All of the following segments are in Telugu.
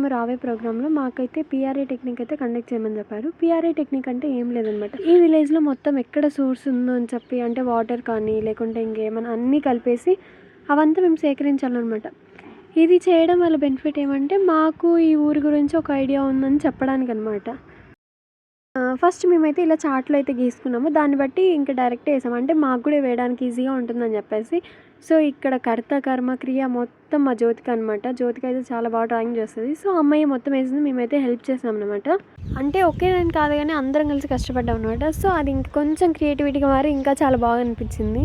మేము రావే ప్రోగ్రామ్‌లో మాకైతే పీఆర్ఏ టెక్నిక్ అయితే కండక్ట్ చేయమని చెప్పారు. పీఆర్ఏ టెక్నిక్ అంటే ఏం లేదనమాట. ఈ విలేజ్‌లో మొత్తం ఎక్కడ సోర్స్ ఉందో అని చెప్పి అంటే వాటర్ కానీ, లేకుంటే ఇంకేమన్నా అన్నీ కలిపేసి అవంతా మేము సేకరించాలనమాట. ఇది చేయడం వల్ల బెనిఫిట్ ఏమంటే మాకు ఈ ఊరి గురించి ఒక ఐడియా ఉందని చెప్పడానికనమాట. ఫస్ట్ మేమైతే ఇలా చార్ట్‌లో అయితే గీసుకున్నాము. దాన్ని బట్టి ఇంక డైరెక్టే ఏసాము. అంటే మాకు కూడా వేయడానికి ఈజీగా ఉంటుందని చెప్పేసి. సో, ఇక్కడ కర్త, కర్మ, క్రియ మొత్తం మా జ్యోతిక అనమాట. జ్యోతిక అయితే చాలా బాగా డ్రాయింగ్ చేస్తది. సో, అమ్మాయే మొత్తం ఏసింది. మేమైతే హెల్ప్ చేసామనమాట. అంటే ఒకేనని కాదు గానీ అందరం కలిసి కష్టపడ్డాం అనమాట. సో, అది ఇంకొంచెం క్రియేటివిటీగా మారి ఇంకా చాలా బాగా అనిపించింది.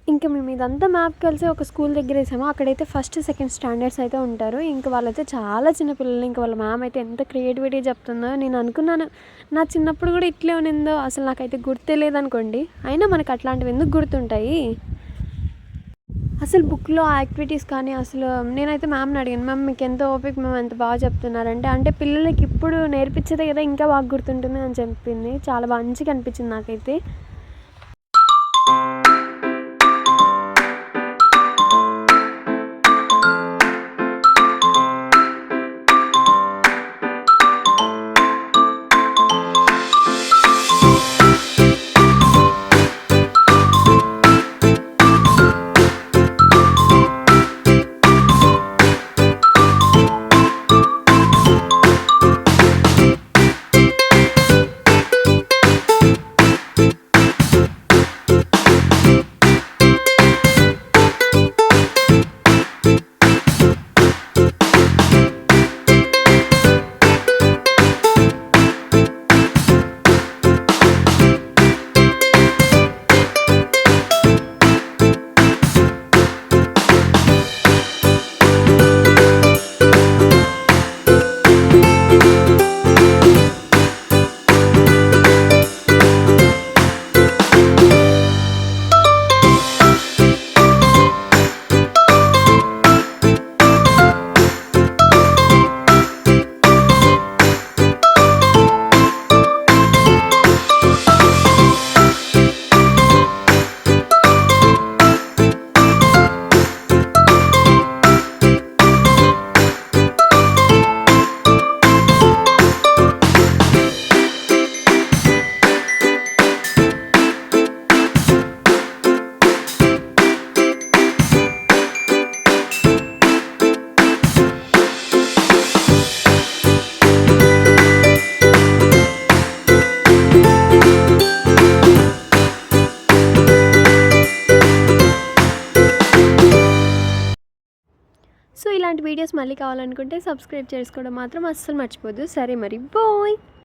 ఇంకా మేము ఇదంతా మ్యాప్ కలిసి ఒక స్కూల్ దగ్గర వేసాము. అక్కడైతే ఫస్ట్, సెకండ్ స్టాండర్డ్స్ అయితే ఉంటారు. ఇంక వాళ్ళైతే చాలా చిన్న పిల్లలు. ఇంక వాళ్ళ మ్యామ్ అయితే ఎంత క్రియేటివిటీ చెప్తుందో నేను అనుకున్నాను. నా చిన్నప్పుడు కూడా ఇట్లే ఉన్నిందో అసలు నాకైతే గుర్తే లేదనుకోండి. అయినా మనకు అట్లాంటివి ఎందుకు గుర్తుంటాయి? అసలు బుక్‌లో యాక్టివిటీస్ కానీ అసలు నేనైతే మ్యామ్‌ని అడిగాను. మ్యామ్ మీకు ఎంత ఓపిక మ్యామ్ ఎంత బాగా చెప్తున్నారంటే, అంటే పిల్లలకి ఇప్పుడు నేర్పించేదే కదా ఇంకా బాగా గుర్తుంటుంది అని చెప్పింది. చాలా మంచిగా అనిపించింది నాకైతే. సో, ఇలాంటి వీడియోస్ మళ్ళీ కావాలనుకుంటే సబ్స్క్రైబ్ చేసుకోవడం మాత్రం అస్సలు మర్చిపోద్దు. సరే మరి బాయ్.